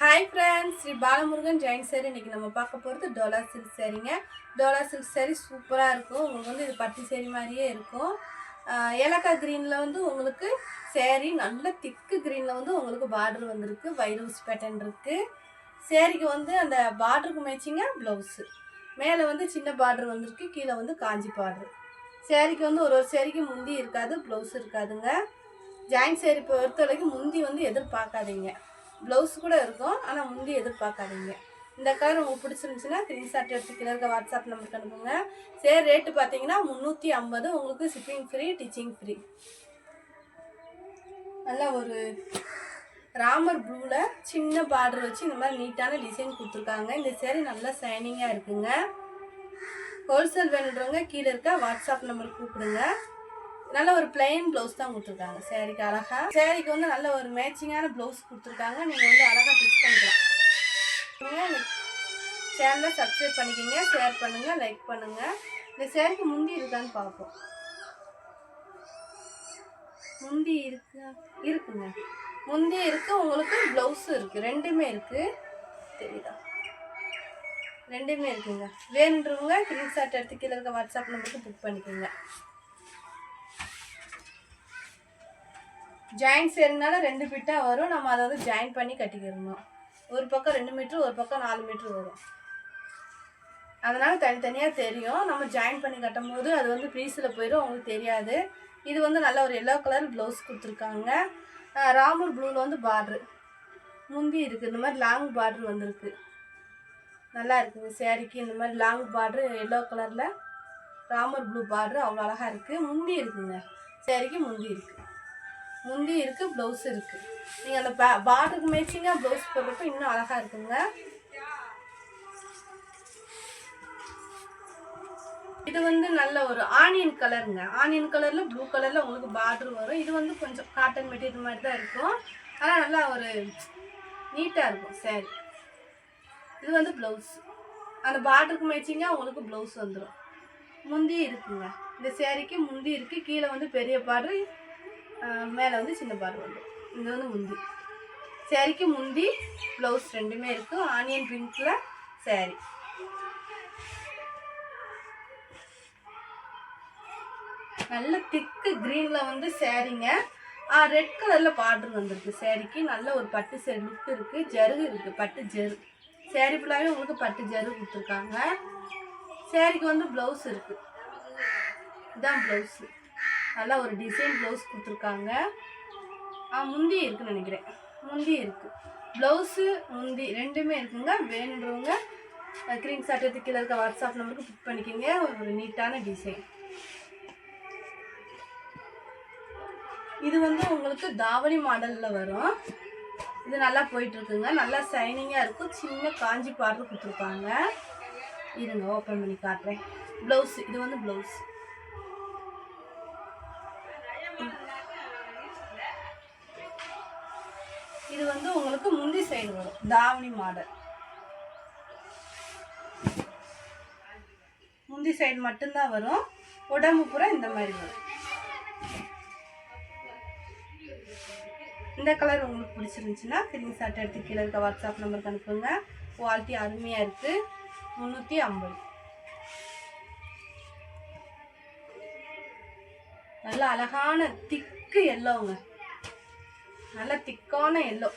हाय friends Shri Balamurugan Jain sari इनकी நம்ம பார்க்க போறது டோலா சில்க் சாரீங்க. டோலா சில்க் சாரி சூப்பரா இருக்கும். உங்களுக்கு வந்து இது பட்டு சாரி மாதிரியே இருக்கும். ஏலக்காய் கிரீன்ல வந்து உங்களுக்கு சாரி நல்ல திக் கிரீன்ல வந்து உங்களுக்கு பார்டர் வந்திருக்கு. வைரூஸ் பேட்டர்ன் இருக்கு. சாரிக்கு வந்து அந்த பார்டருக்கு மேட்சிங்கா ப்ளவுஸ். மேலே வந்து சின்ன பார்டர் வந்திருக்கு. கீழே வந்து காஞ்சி பார்டர். சாரிக்கு வந்து ஒரு சாரிக்கு முந்தி இருக்காது, ப்ளவுஸ் இருக்காதுங்க. ஜாயின் சாரி பொறுத்த வரைக்கும் முந்தி வந்து எதிர்பார்க்காதீங்க. ப்ளவுஸ் கூட இருக்கும், ஆனால் முந்தி எதிர்பார்க்காதீங்க. இந்த கலர் உங்களுக்கு பிடிச்சிருந்துச்சுன்னா ஸ்க்ரீன்ஷாட் எடுத்து கீழே இருக்க வாட்ஸ்அப் நம்பருக்கு அனுப்புங்க. சரி, ரேட்டு பார்த்தீங்கன்னா 350. உங்களுக்கு ஷிப்பிங் ஃப்ரீ, டிச்சிங் ஃப்ரீ. நல்லா ஒரு ராமர் ப்ளூவில் சின்ன பார்டர் வச்சு இந்த மாதிரி நீட்டான டிசைன் கொடுத்துருக்காங்க. இந்த சேரீ நல்லா ஷைனிங்காக இருக்குங்க. ஹோல்சேல் வேணுன்றவங்க கீழே இருக்க வாட்ஸ்அப் நம்பருக்கு கூப்பிடுங்க. நல்ல ஒரு பிளைன் ப்ளவுஸ் தான் கொடுத்துருக்காங்க சேரீக்கு. அழகா சேரீக்கு வந்து நல்ல ஒரு மேட்சிங்கான ப்ளவுஸ் கொடுத்துருக்காங்க. நீங்கள் வந்து அழகாக பிக்ஸ் பண்ணிக்கலாம். சேனலை சப்ஸ்கிரைப் பண்ணிக்கோங்க, ஷேர் பண்ணுங்கள், லைக் பண்ணுங்கள். இந்த சேரீக்கு முந்தி இருக்கான்னு பார்ப்போம். முந்தி இருக்குங்க. முந்தி இருக்கு, உங்களுக்கு ப்ளவுஸும் இருக்குது. ரெண்டுமே இருக்குது. தெரியுதா? ரெண்டுமே இருக்குங்க. வேணுன்றவங்க ஸ்க்ரீன்ஷாட் எடுத்து கீழே இருக்க வாட்ஸ்அப் நம்பருக்கு புக் பண்ணிக்கோங்க. ஜாயின் சேருனால 2 பிட்டாக வரும். நம்ம அதை வந்து ஜாயின் பண்ணி கட்டிக்கிறணும். ஒரு பக்கம் 2 மீட்ரு, ஒரு பக்கம் 4 மீட்ரு வரும். அதனால் தனித்தனியாக தெரியும். நம்ம ஜாயின் பண்ணி கட்டும் போது அது வந்து பீஸில் போயிடும், உங்களுக்கு தெரியாது. இது வந்து நல்ல ஒரு எல்லோ கலர் ப்ளவுஸ் கொடுத்துருக்காங்க. ராமர் ப்ளூவில் வந்து பார்ட்ரு முந்தி இருக்குது. இந்த மாதிரி லாங் பார்ட்ரு வந்திருக்கு. நல்லா இருக்குங்க சேரீக்கு. இந்த மாதிரி லாங் பார்ட்ரு எல்லோ கலரில் ராமர் ப்ளூ பார்ட்ரு அவ்வளோ அழகாக இருக்குது. முந்தி இருக்குங்க. சேரீக்கு முந்தி இருக்குது. முந்தி இருக்குது, ப்ளவுஸ் இருக்குது. நீங்கள் அந்த பார்டருக்கு மேட்சிங்காக ப்ளவுஸ் போடுறப்ப இன்னும் அழகாக இருக்குங்க. இது வந்து நல்ல ஒரு ஆனியன் கலருங்க. ஆனியன் கலரில் ப்ளூ கலரில் உங்களுக்கு பார்டர் வரும். இது வந்து கொஞ்சம் காட்டன் மெட்டீரியல் மாதிரி தான் இருக்கும். ஆனால் நல்லா ஒரு நீட்டாக இருக்கும் சேரீ. இது வந்து ப்ளவுஸ். அந்த பார்டருக்கு மேட்சிங்காக உங்களுக்கு ப்ளவுஸ் வந்துடும். முந்தி இருக்குங்க. இந்த சேரீக்கு முந்தி இருக்குது. கீழே வந்து பெரிய பார்டர், மேலே வந்து சின்ன பார்டர் வந்துடும். இது வந்து முந்தி. சேரீக்கு முந்தி ப்ளவுஸ் ரெண்டுமே இருக்குது. ஆனியன் பிங்க்கில் சேரீ. நல்ல திக்கு க்ரீனில் வந்து சேரீங்க. ரெட் கலரில் பார்டர் வந்துருக்கு சேரீக்கு. நல்ல ஒரு பட்டு சேரீ லுக் இருக்குது. ஜருகு இருக்குது, பட்டு ஜரு. சேரீ ஃபுல்லாகவே உங்களுக்கு பட்டு ஜரு கொடுத்துருக்காங்க. சேரீக்கு வந்து ப்ளவுஸ் இருக்குது. இதுதான் ப்ளவுஸு. நல்லா ஒரு டிசைன் ப்ளவுஸ் கொடுத்துருக்காங்க. முந்தி இருக்குன்னு நினைக்கிறேன். முந்தி இருக்குது. ப்ளவுஸு முந்தி ரெண்டுமே இருக்குங்க. வேணுன்றவங்க ஸ்க்ரீன்ஷாட் எடுத்து கீழே இருக்க வாட்ஸ்அப் நம்பருக்கு புக் பண்ணிக்கோங்க. ஒரு நீட்டான டிசைன். இது வந்து உங்களுக்கு தாவணி மாடலில் வரும். இது நல்லா போயிட்டுருக்குங்க. நல்லா ஷைனிங்காக இருக்கும். சின்ன காஞ்சி பார்டர் கொடுத்துருக்காங்க. இருங்க ஓப்பன் பண்ணி காட்டுறேன். ப்ளவுஸு இது வந்து ப்ளவுஸ். இது வந்து உங்களுக்கு முந்தி சைடு வரும். தாவணி மாடல். முந்தி சைடு மட்டும்தான் வரும். உடம்பு பூரா இந்த மாதிரி வரும். இந்த கலர் உங்களுக்கு பிடிச்சிருந்துச்சுன்னா ஸ்க்ரீன்ஷாட் எடுத்து கீழே இருக்க வாட்ஸ்அப் நம்பருக்கு அனுப்புங்க. குவாலிட்டி அருமையாக இருக்குது. 350. நல்ல அழகான திக்கு எல்லோங்க. நல்ல திக்கான எல்லோ.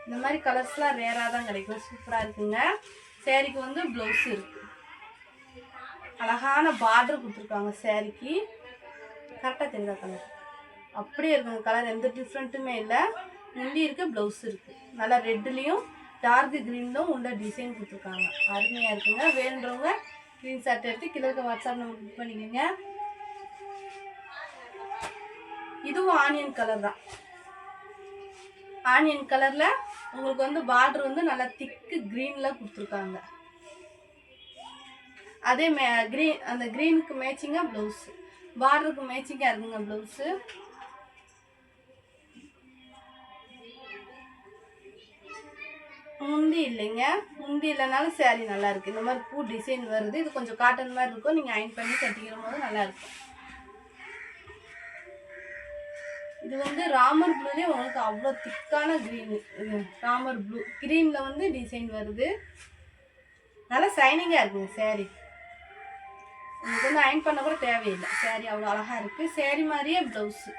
இந்த மாதிரி கலர்ஸ்லாம் ரேராக தான் கிடைக்கும். சூப்பராக இருக்குங்க. சேரீக்கு வந்து ப்ளவுஸ் இருக்குது. அழகான பார்டர் கொடுத்துருக்காங்க சேரீக்கு. கரெக்டாக தெரியுதா கலர்? அப்படியே இருக்குங்க கலர். எந்த டிஃப்ரெண்ட்டுமே இல்லை. முந்தி இருக்குது, ப்ளவுஸ் இருக்குது. நல்லா ரெட்லேயும் டார்க் க்ரீன்லும் உள்ள டிசைன் கொடுத்துருக்காங்க. அருமையாக இருக்குங்க. வேணுன்றவங்க ஸ்க்ரீன்ஷாட் எடுத்து கீழே இருக்க வாட்ஸ்அப் நம்பர் புக் பண்ணிக்கோங்க. இதுவும் ஆனியன் கலர் தான். ஆனியன் கலரில் உங்களுக்கு வந்து பார்டர் வந்து நல்லா திக்கு க்ரீனில் கொடுத்துருக்காங்க. அதே அந்த க்ரீனுக்கு மேட்சிங்காக ப்ளவுஸு. பார்டருக்கு மேட்சிங்காக இருக்குங்க ப்ளவுஸு. முந்தி இல்லைங்க. முந்தி இல்லைனாலும் சேரீ நல்லா இருக்குது. இந்த மாதிரி பூ டிசைன் வருது. இது கொஞ்சம் காட்டன் மாதிரி இருக்கும். நீங்கள் அயன் பண்ணி கட்டிக்கிற போது நல்லாயிருக்கும். இது வந்து ராமர் ப்ளூலேயே உங்களுக்கு அவ்வளோ திக்கான க்ரீனு. இது ராமர் ப்ளூ க்ரீனில் வந்து டிசைன் வருது. நல்லா ஷைனிங்காக இருக்குங்க சேரீ. உங்களுக்கு வந்து அயன் பண்ண கூட தேவையில்லை. சேரீ அவ்வளோ அழகாக இருக்குது. சேரீ மாதிரியே ப்ளவுஸு.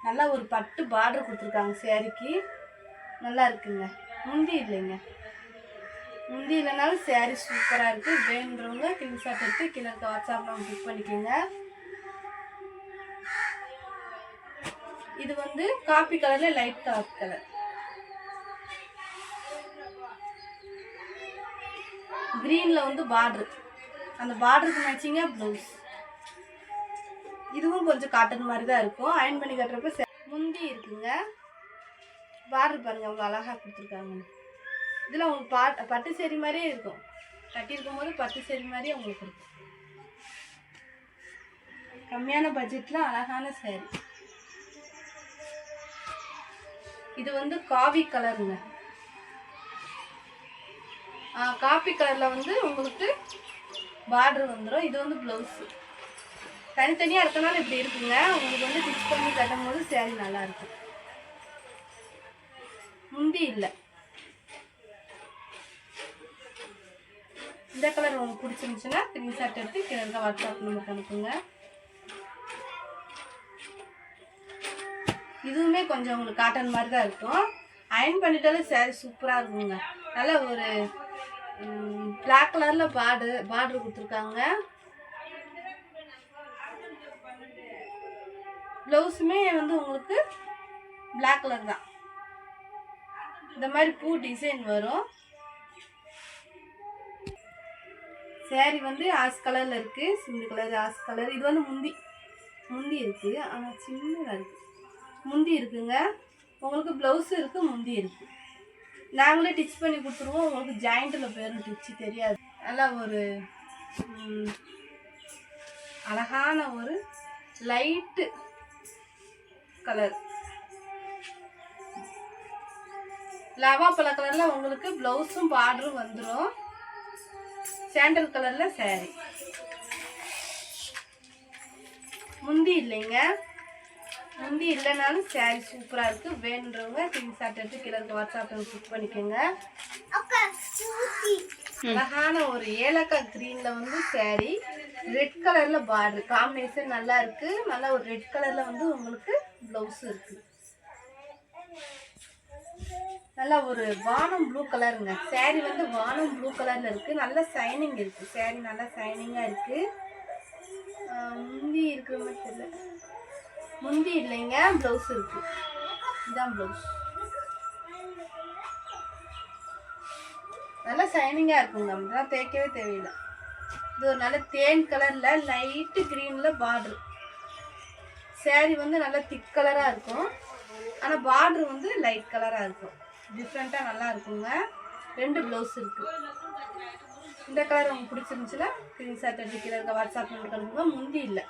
நல்லா ஒரு பட்டு பார்டர் கொடுத்துருக்காங்க சேரீக்கு. நல்லா இருக்குங்க. முந்தி இல்லைங்க. முந்தி இல்லைனாலும் சேரீ சூப்பராக இருக்குது. வேணுன்றவங்க ஸ்க்ரீன்ஷாட் எடுத்து கீழே இருக்க வாட்ஸ்அப்பில் புக் பண்ணிக்கோங்க. இது வந்து காப்பி கலரில் லைட் காப்பி கலர். க்ரீனில் வந்து பார்டரு. அந்த பார்டருக்கு மேட்சிங்காக ப்ளவுஸ். இதுவும் கொஞ்சம் காட்டன் மாதிரி தான் இருக்கும். அயன் பண்ணி கட்டுறப்ப முந்தி இருக்குங்க. பார்டர் பாருங்கள் அவ்வளோ அழகாக கொடுத்துருக்காங்க. இதில் உங்களுக்கு பட்டு சேரீ மாதிரியே இருக்கும். கட்டியிருக்கும் போது பட்டு சேரீ மாதிரியே உங்களுக்கு இருக்கும். கம்மியான பட்ஜெட்டில் அழகான சேரீ. இது வந்து காவி கலருங்க. காப்பி கலரில் வந்து உங்களுக்கு பார்டர் வந்துடும். இது வந்து ப்ளவுஸு. தனித்தனியாக இருக்கனால இப்படி இருக்குங்க. உங்களுக்கு வந்து ஸ்டிச் பண்ணி கட்டும் போது சேரீ நல்லாயிருக்கும். முந்தி இல்லை. இந்த கலர் உங்களுக்கு பிடிச்சிருந்துச்சுன்னா ஸ்க்ரீன்ஷாட் எடுத்து கீழே இருக்க வாட்ஸ்அப் நம்பருக்கு அனுப்புங்க. இதுவுமே கொஞ்சம் உங்களுக்கு காட்டன் மாதிரி தான் இருக்கும். அயன் பண்ணிட்டாலும் சேரீ சூப்பராக இருக்குங்க. நல்ல ஒரு பிளாக் கலரில் பார்டர் கொடுத்துருக்காங்க. ப்ளவுஸுமே வந்து உங்களுக்கு பிளாக் கலர் தான். இந்த மாதிரி பூ டிசைன் வரும். சேரீ வந்து ஆஸ் கலரில் இருக்குது. சிந்து கலர் ஆஸ் கலர். இது வந்து முந்தி இருக்குது. ஆனால் சின்னதாக இருக்குது. முந்தி இருக்குங்க. உங்களுக்கு ப்ளவுஸு இருக்குது, முந்தி இருக்குது. நாங்களே டிச் பண்ணி கொடுத்துருவோம். உங்களுக்கு ஜாயிண்ட்டில் போயிடும், டிச்சு தெரியாது. நல்லா ஒரு அழகான ஒரு லைட்டு கலர். லவாப்பழ கலரில் உங்களுக்கு ப்ளவுஸும் பார்டரும் வந்துடும். சாண்டல் கலரில் சேரீ. முந்தி இல்லைங்க. முந்தி இல்லைனாலும் சேரீ சூப்பராக இருக்குது. வேணுன்றவங்க ஸ்க்ரீன்ஷாட் எடுத்து கீழே இருக்க வாட்ஸ்அப்பில் புக் பண்ணிக்கோங்க. அழகான ஒரு ஏலக்காய் க்ரீனில் வந்து சேரீ. ரெட் கலரில் பார்டர் காம்பினேஷன் நல்லா இருக்குது. நல்லா ஒரு ரெட் கலரில் வந்து உங்களுக்கு ப்ளவுஸு இருக்குது. நல்லா ஒரு வானம் ப்ளூ கலருங்க. சேரீ வந்து வானம் ப்ளூ கலரில் இருக்குது. நல்ல ஷைனிங் இருக்குது. சேரீ நல்லா ஷைனிங்காக இருக்குது. முந்தி இருக்கிற மாதிரி தெரியல. முந்தி இல்லைங்க, ப்ளவுஸ் இருக்குது. இதுதான் ப்ளவுஸ். நல்லா ஷைனிங்காக இருக்குங்க. நம்மளாம் தேய்க்கவே தேவையில்லை. இது ஒரு நல்ல தேன் கலரில் லைட்டு க்ரீனில் பார்டரு. சேரீ வந்து நல்லா திக் கலராக இருக்கும். ஆனால் பார்டரு வந்து லைட் கலராக இருக்கும். டிஃப்ரெண்ட்டாக நல்லா இருக்குங்க. 2 ப்ளவுஸ் இருக்குது. இந்த கலர் உங்களுக்கு பிடிச்சிருந்துச்சுன்னா ஸ்க்ரீன்ஷாட் எடுத்து கீழே இருக்க வாட்ஸ்அப் நம்பருக்கு அனுப்புங்க. முந்தி இல்லை.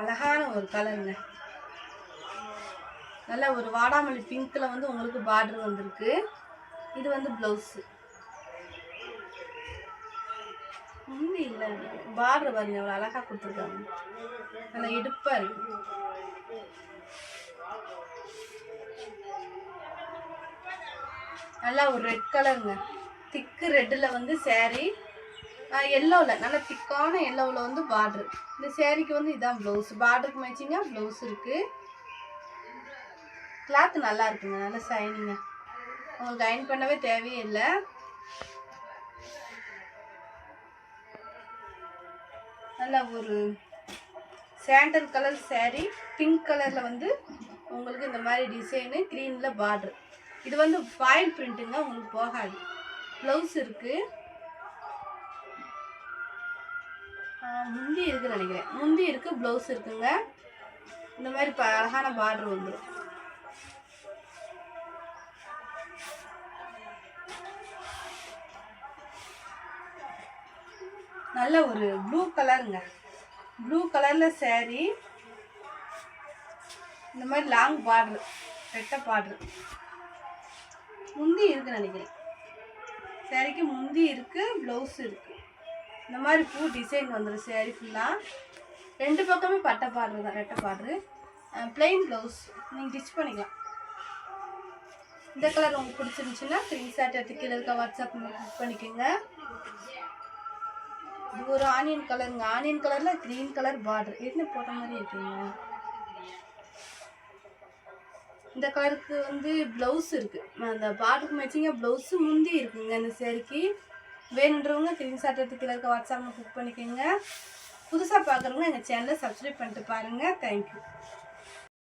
அழகான ஒரு கலருங்க. நல்ல ஒரு வாடாமல்லி பிங்க்கில் வந்து உங்களுக்கு பார்டர் வந்திருக்கு. இது வந்து ப்ளவுஸு. முந்தி இல்லை. பார்டர் பாருங்க அவ்வளோ அழகாக கொடுத்துருக்காங்க. நல்லா இடுப்பாக இருக்கு. நல்லா ஒரு ரெட் கலருங்க. திக்கு ரெட்டில் வந்து சேரீ. எல்லோவில் நல்லா திக்கான எல்லோவில் வந்து பார்டரு. இந்த சேரீக்கு வந்து இதான் ப்ளவுஸ். பார்டருக்கு மேட்சிங்காக ப்ளவுஸ் இருக்குது. கிளாத் நல்லா இருக்குங்க. நல்லா ஷைனிங்காக. உங்களுக்கு அயன் பண்ணவே தேவையே இல்லை. நல்லா ஒரு சாண்டல் கலர் சேரீ. பிங்க் கலரில் வந்து உங்களுக்கு இந்த மாதிரி டிசைனு. க்ரீனில் பார்டரு. இது வந்து ஃபாயில் பிரிண்ட்டுங்க. உங்களுக்கு போகாது. ப்ளவுஸ் இருக்குது. முந்தி இருக்குன்னு நினைக்கிறேன். முந்தி இருக்குது, ப்ளவுஸ் இருக்குங்க. இந்த மாதிரி அழகான பார்டர் வந்துடும். நல்ல ஒரு ப்ளூ கலருங்க. ப்ளூ கலரில் சேரீ. இந்த மாதிரி லாங் பார்டரு, ரெட்டை பார்டரு. முந்தி இருக்குன்னு நினைக்கிறேன். சேரீக்கு முந்தி இருக்குது, ப்ளவுஸ் இருக்குது. இந்த மாதிரி பூ டிசைன் வந்துடும் சேரீ ஃபுல்லாக. 2 பக்கமே பட்டை பார்டர் தான், ரெட்டை பார்டரு. ப்ளெயின் ப்ளவுஸ் நீங்கள் ஸ்டிச் பண்ணிக்கலாம். இந்த கலர் உங்களுக்கு பிடிச்சிருந்துச்சுன்னா ஸ்க்ரீன்ஷாட் எடுத்து கீழே இருக்க வாட்ஸ்அப் புக் பண்ணிக்கோங்க. இது ஒரு ஆனியன் கலருங்க. ஆனியன் கலரில் க்ரீன் கலர் பார்டர் என்ன போட்ட மாதிரி இருக்குங்க. இந்த கலருக்கு வந்து ப்ளவுஸ் இருக்குது. அந்த பார்டருக்கு மேட்சிங்காக ப்ளவுஸு முந்தி இருக்குங்க இந்த சேரீக்கு. வேணுன்றவங்க ஸ்க்ரீன்ஷாட் எடுத்து கீழே இருக்க வாட்ஸ்அப்பில் புக் பண்ணிக்கோங்க. புதுசாக பார்க்குறவங்க எங்கள் சேனலை சப்ஸ்கிரைப் பண்ணிட்டு பாருங்கள். தேங்க்யூ.